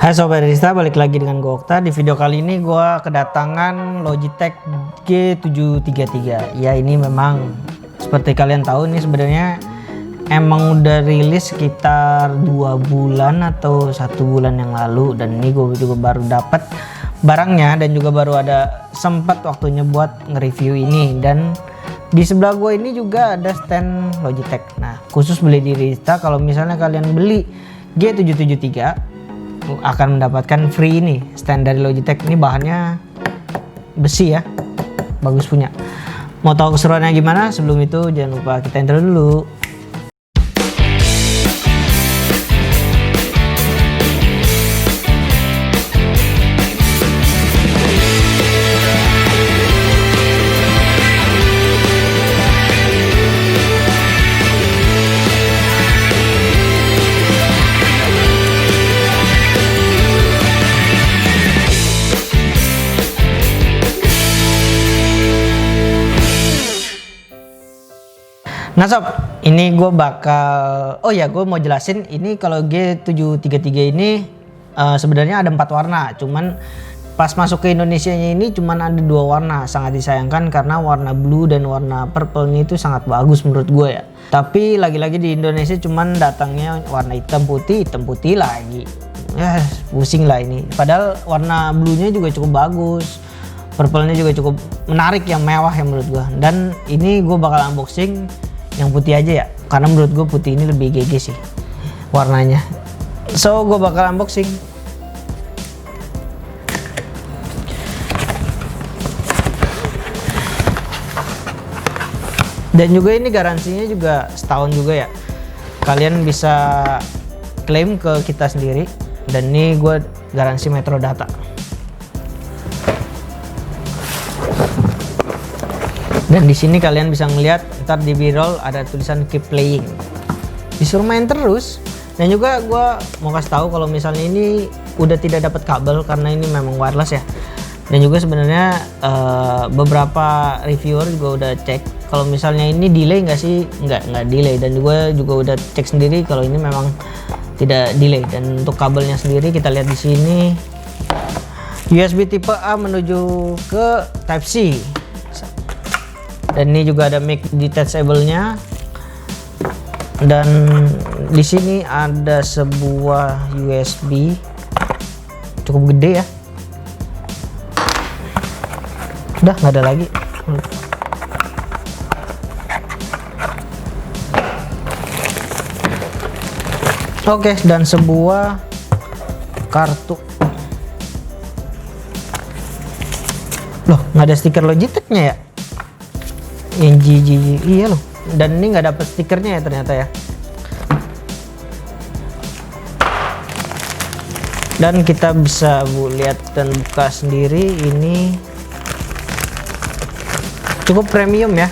Hai Sobat Rista, balik lagi dengan gue Okta. Di video kali ini gue kedatangan Logitech G733. Ya ini memang seperti kalian tahu ini sebenarnya emang udah rilis sekitar 2 bulan atau 1 bulan yang lalu. Dan ini gue juga baru dapat barangnya dan juga baru ada sempat waktunya buat nge-review ini. Dan di sebelah gue ini juga ada stand Logitech. Nah khusus beli di Rista, kalau misalnya kalian beli G773 akan mendapatkan free ini stand dari Logitech. Ini bahannya besi ya, bagus punya. Mau tahu keseruannya gimana? Sebelum itu jangan lupa kita intro dulu. Nah sob, ini gue bakal, gue mau jelasin ini kalau G733 ini sebenarnya ada 4 warna, cuman pas masuk ke Indonesia ini cuman ada 2 warna. Sangat disayangkan karena warna blue dan warna purple ini itu sangat bagus menurut gue ya. Tapi lagi-lagi di Indonesia cuman datangnya warna hitam putih lagi. Ya pusing lah ini, padahal warna blue nya juga cukup bagus, purple nya juga cukup menarik, yang mewah ya menurut gue. Dan ini gue bakal unboxing yang putih aja ya, karena menurut gue putih ini lebih GG sih warnanya. So gue bakal unboxing. Dan juga ini garansinya juga setahun juga ya, kalian bisa klaim ke kita sendiri. Dan ini gue garansi Metro Data. Dan di sini kalian bisa ngelihat ntar di B-roll ada tulisan keep playing, disuruh main terus. Dan juga gue mau kasih tahu kalau misalnya ini udah tidak dapat kabel karena ini memang wireless ya. Dan juga sebenarnya beberapa reviewer juga udah cek kalau misalnya ini delay nggak sih, nggak delay. Dan juga udah cek sendiri kalau ini memang tidak delay. Dan untuk kabelnya sendiri kita lihat di sini USB tipe A menuju ke Type C. Dan ini juga ada mic detachable-nya. Dan di sini ada sebuah USB cukup gede ya. Udah nggak ada lagi. Oke, dan sebuah kartu. Loh, nggak ada stiker Logitech-nya ya? Yang iya loh. Dan ini nggak dapet stikernya ya ternyata ya. Dan kita bisa lihat dan buka sendiri, ini cukup premium ya.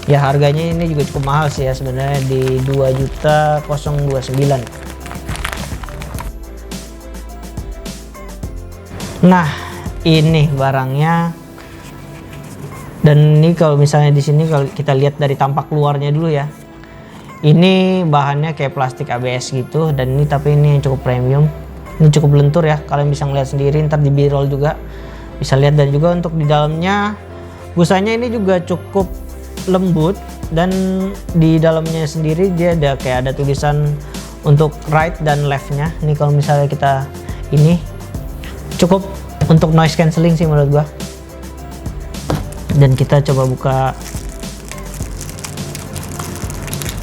Ya harganya ini juga cukup mahal sih ya sebenarnya, di 2.029.000. Nah ini barangnya. Dan ini kalau misalnya di sini kalau kita lihat dari tampak luarnya dulu ya, ini bahannya kayak plastik ABS gitu. Dan ini tapi ini yang cukup premium, ini cukup lentur ya, kalian bisa ngeliat sendiri, ntar di B-roll juga bisa lihat. Dan juga untuk di dalamnya busanya ini juga cukup lembut, dan di dalamnya sendiri dia ada kayak ada tulisan untuk right dan leftnya. Ini kalau misalnya kita ini cukup untuk noise cancelling sih menurut gua. Dan kita coba buka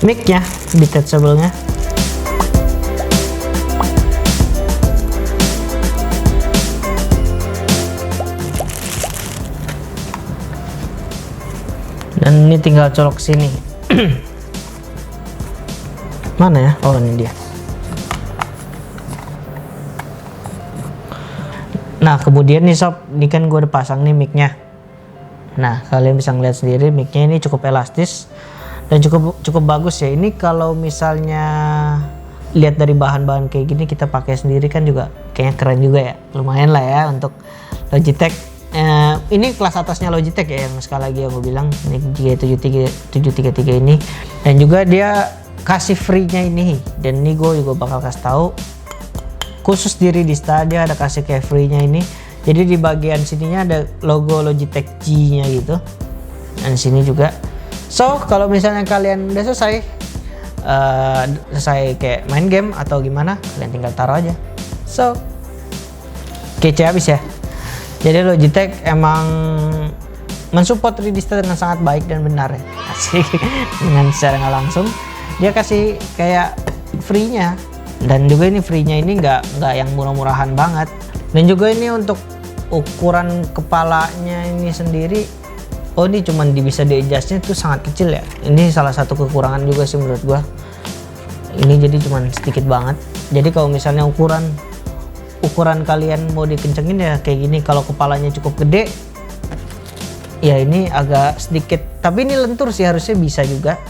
mic-nya, detachable-nya. Dan ini tinggal colok sini. Mana ya? Oh ini dia. Nah kemudian nih sob, ini kan gue udah pasang nih mic-nya. Nah kalian bisa ngeliat sendiri mic-nya ini cukup elastis dan cukup bagus ya. Ini kalau misalnya lihat dari bahan-bahan kayak gini kita pakai sendiri kan juga kayaknya keren juga ya. Lumayan lah ya untuk Logitech. Ini kelas atasnya Logitech ya, yang sekali lagi yang gue bilang ini G733 ini. Dan juga dia kasih free-nya ini. Dan ini gue juga bakal kasih tahu khusus di Ridista dia ada kasih kayak free-nya ini. Jadi di bagian sininya ada logo Logitech G-nya gitu. Dan sini juga. So kalau misalnya kalian udah selesai kayak main game atau gimana, kalian tinggal taruh aja. So kece habis ya. Jadi Logitech emang mensupport Ridista dengan sangat baik dan benar ya. Asik. Dengan secara nggak langsung dia kasih kayak free-nya. Dan juga ini free-nya ini nggak yang murah-murahan banget. Dan juga ini untuk ukuran kepalanya ini sendiri, oh ini cuman bisa di-adjustnya tuh sangat kecil ya. Ini salah satu kekurangan juga sih menurut gua. Ini jadi cuman sedikit banget. Jadi kalau misalnya ukuran kalian mau dikencengin ya kayak gini. Kalau kepalanya cukup gede, ya ini agak sedikit. Tapi ini lentur sih, harusnya bisa juga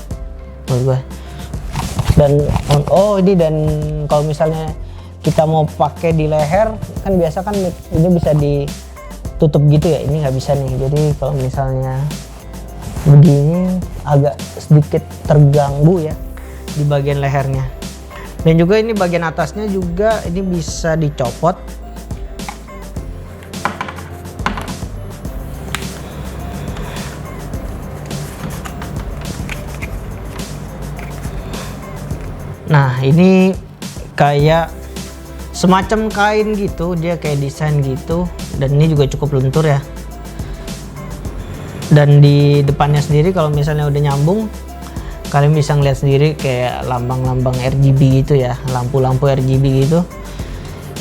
menurut gua. Dan dan kalau misalnya kita mau pakai di leher kan biasa kan ini bisa ditutup gitu ya, ini nggak bisa nih. Jadi kalau misalnya begini agak sedikit terganggu ya di bagian lehernya. Dan juga ini bagian atasnya juga ini bisa dicopot. Nah ini kayak semacam kain gitu, dia kayak desain gitu. Dan ini juga cukup lentur ya. Dan di depannya sendiri kalau misalnya udah nyambung, kalian bisa ngeliat sendiri kayak lambang-lambang RGB gitu ya, lampu-lampu RGB gitu.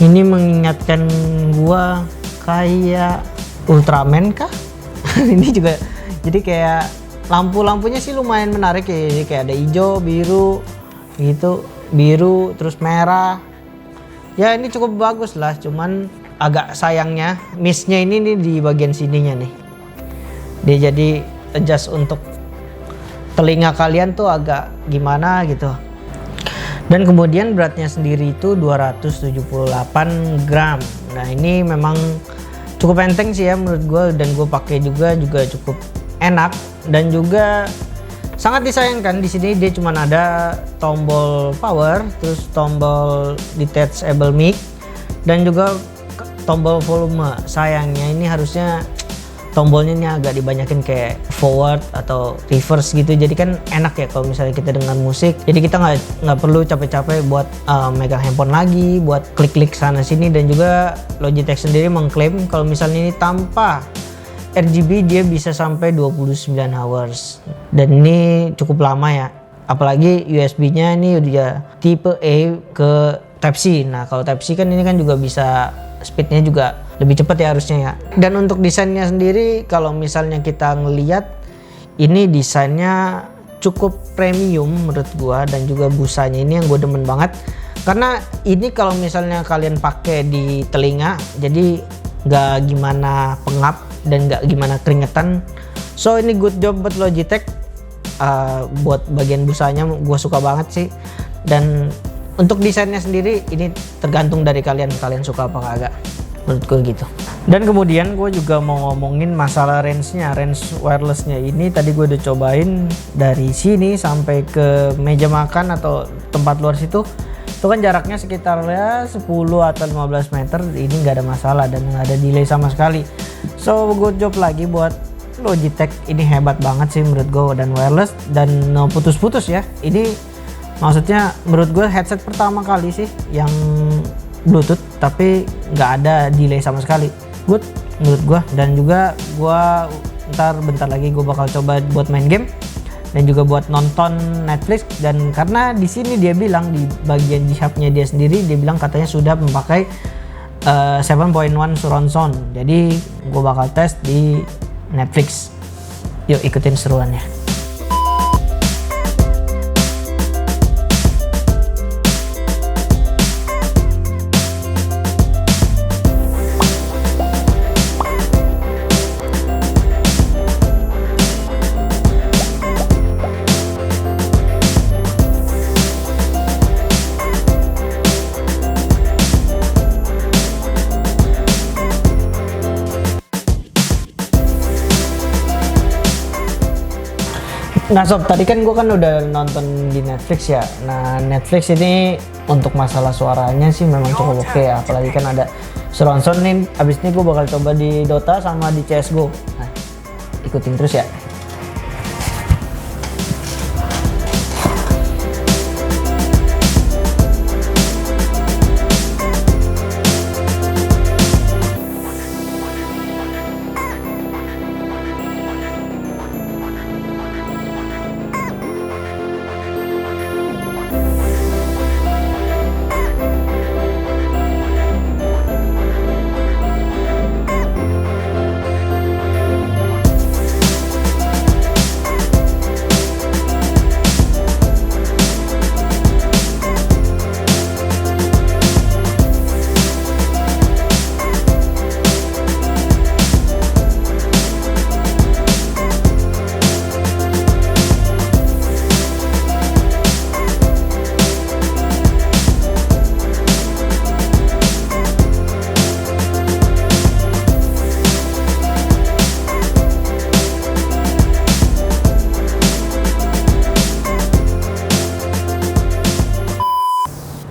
Ini mengingatkan gua kayak Ultraman kah? Ini juga jadi kayak lampu-lampunya sih lumayan menarik ya. Jadi kayak ada hijau, biru gitu, biru terus merah. Ya ini cukup bagus lah, cuman agak sayangnya miss-nya ini di bagian sininya nih. Dia jadi adjust untuk telinga kalian tuh agak gimana gitu. Dan kemudian beratnya sendiri itu 278 gram. Nah ini memang cukup enteng sih ya menurut gue, dan gue pakai juga cukup enak. Dan juga sangat disayangkan di sini dia cuma ada tombol power, terus tombol detachable mic, dan juga tombol volume. Sayangnya ini harusnya tombolnya ini agak dibanyakin kayak forward atau reverse gitu. Jadi kan enak ya kalau misalnya kita dengar musik. Jadi kita nggak perlu capek-capek buat megang handphone lagi, buat klik-klik sana sini. Dan juga Logitech sendiri mengklaim kalau misalnya ini tanpa RGB dia bisa sampai 29 hours. Dan ini cukup lama ya. Apalagi USB-nya ini udah tipe A ke Type-C. Nah kalau Type-C kan ini kan juga bisa speednya juga lebih cepat ya harusnya ya. Dan untuk desainnya sendiri kalau misalnya kita ngelihat ini desainnya cukup premium menurut gua. Dan juga busanya ini yang gue demen banget, karena ini kalau misalnya kalian pakai di telinga jadi nggak gimana pengap dan nggak gimana keringetan. So ini good job buat Logitech. Buat bagian busanya gue suka banget sih. Dan untuk desainnya sendiri ini tergantung dari kalian suka apa kagak, menurut gue gitu. Dan kemudian gue juga mau ngomongin masalah range wirelessnya ini. Tadi gue udah cobain dari sini sampai ke meja makan atau tempat luar situ. Itu kan jaraknya sekitar ya 10 atau 15 meter. Ini nggak ada masalah dan nggak ada delay sama sekali. So good job lagi buat Logitech, ini hebat banget sih menurut gue. Dan wireless dan no putus-putus ya. Ini maksudnya menurut gue headset pertama kali sih yang Bluetooth tapi nggak ada delay sama sekali. Good menurut gue. Dan juga gue bentar lagi gue bakal coba buat main game dan juga buat nonton Netflix. Dan karena di sini dia bilang di bagian G-Hub-nya dia sendiri, dia bilang katanya sudah memakai 7.1 surround sound. Jadi gue bakal tes di Netflix. Yuk ikutin seruannya. Nah sob, tadi kan gue kan udah nonton di Netflix ya. Nah Netflix ini untuk masalah suaranya sih memang cukup oke ya. Apalagi kan ada surround sound nih. Abis ini gue bakal coba di Dota sama di CSGO. Nah ikutin terus ya.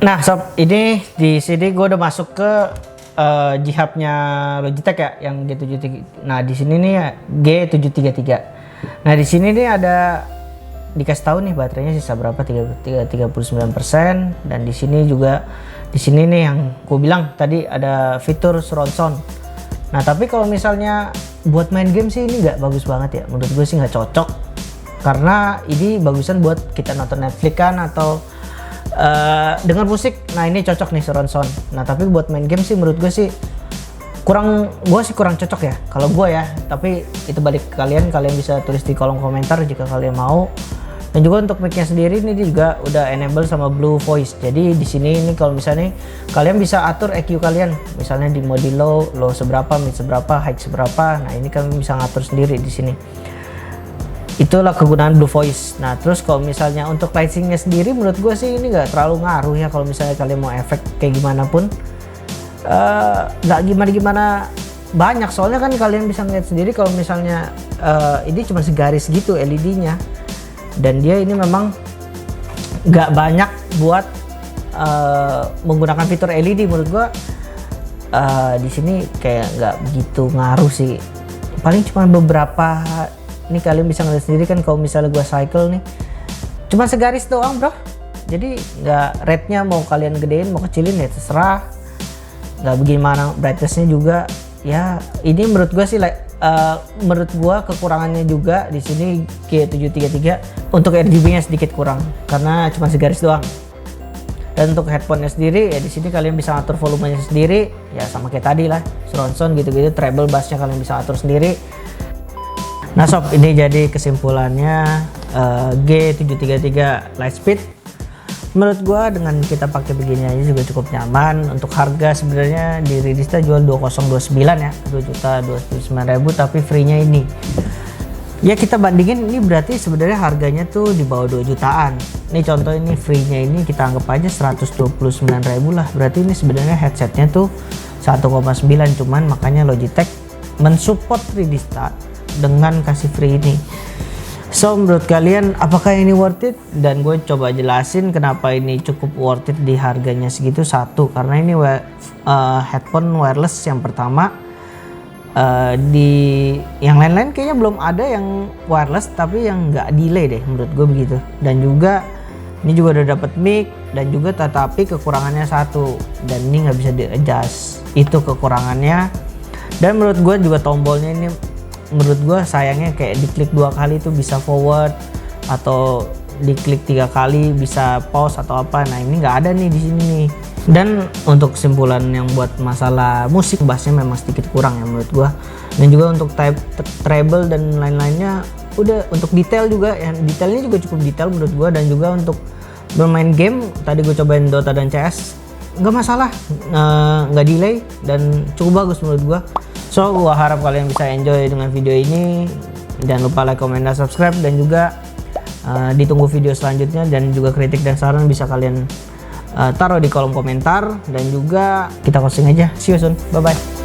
Nah sob, ini di sini gue udah masuk ke jihapnya Logitech ya, yang G73. Nah di sini nih ya G733. Nah di sini nih ada dikasih tahu nih baterainya sisa berapa, 39%. Dan di sini juga nih yang gue bilang tadi ada fitur surround sound. Nah tapi kalau misalnya buat main game sih ini nggak bagus banget ya, menurut gue sih nggak cocok, karena ini bagusan buat kita nonton Netflix kan atau dengar musik. Nah ini cocok nih surround sound. Nah tapi buat main game sih menurut gue sih kurang cocok ya kalau gue ya. Tapi itu balik ke kalian bisa tulis di kolom komentar jika kalian mau. Dan juga untuk mic-nya sendiri ini juga udah enable sama Blue Voice. Jadi di sini ini kalau misalnya kalian bisa atur EQ kalian, misalnya di mode low seberapa, mid seberapa, high seberapa. Nah ini kalian bisa ngatur sendiri di sini. Itulah kegunaan Blue Voice. Nah terus kalau misalnya untuk lightingnya sendiri menurut gue sih ini nggak terlalu ngaruh ya. Kalau misalnya kalian mau efek kayak gimana pun nggak gimana banyak, soalnya kan kalian bisa ngeliat sendiri kalau misalnya ini cuma segaris gitu LED-nya, dan dia ini memang nggak banyak buat menggunakan fitur LED. Menurut gue di sini kayak nggak begitu ngaruh sih, paling cuma beberapa. Ini kalian bisa ngeliat sendiri kan kalau misalnya gua cycle nih cuma segaris doang bro, jadi nggak rate-nya mau kalian gedein mau kecilin ya terserah, nggak bagaimana. Brightness-nya juga ya ini menurut gua sih menurut gua kekurangannya juga di sini G733 untuk RGB-nya sedikit kurang karena cuma segaris doang. Dan untuk headphone-nya sendiri ya di sini kalian bisa atur volumenya sendiri ya, sama kayak tadi lah surround sound gitu-gitu. Treble bass-nya kalian bisa atur sendiri. Nah sob, ini jadi kesimpulannya G733 Lightspeed. Menurut gua dengan kita pakai begini aja juga cukup nyaman. Untuk harga sebenarnya di Ridista jual 2029 ya, 2.029.000, tapi free-nya ini. Ya kita bandingin ini berarti sebenarnya harganya tuh di bawah 2 jutaan. Ini contoh, ini free-nya ini kita anggap aja 129.000 lah. Berarti ini sebenarnya headsetnya tuh 1,9, cuman makanya Logitech mensupport Ridista dengan kasih free ini. So menurut kalian apakah ini worth it? Dan gue coba jelasin kenapa ini cukup worth it di harganya segitu. Satu, karena ini headphone wireless yang pertama. Di yang lain-lain kayaknya belum ada yang wireless tapi yang nggak delay deh, menurut gue begitu. Dan juga ini juga udah dapet mic, dan juga tetapi kekurangannya satu, dan ini nggak bisa di adjust, itu kekurangannya. Dan menurut gue juga tombolnya ini menurut gue sayangnya kayak diklik 2 kali itu bisa forward, atau diklik 3 kali bisa pause atau apa. Nah ini nggak ada nih di sini nih. Dan untuk kesimpulan yang buat masalah musik, bassnya memang sedikit kurang ya menurut gue. Dan juga untuk treble dan lain-lainnya udah. Untuk detail juga, yang detailnya juga cukup detail menurut gue. Dan juga untuk bermain game, tadi gue cobain Dota dan CS nggak masalah, nggak delay dan cukup bagus menurut gue. So gue harap kalian bisa enjoy dengan video ini. Jangan lupa like, comment, dan subscribe. Dan juga ditunggu video selanjutnya. Dan juga kritik dan saran bisa kalian taruh di kolom komentar. Dan juga kita closing aja. See you soon. Bye bye.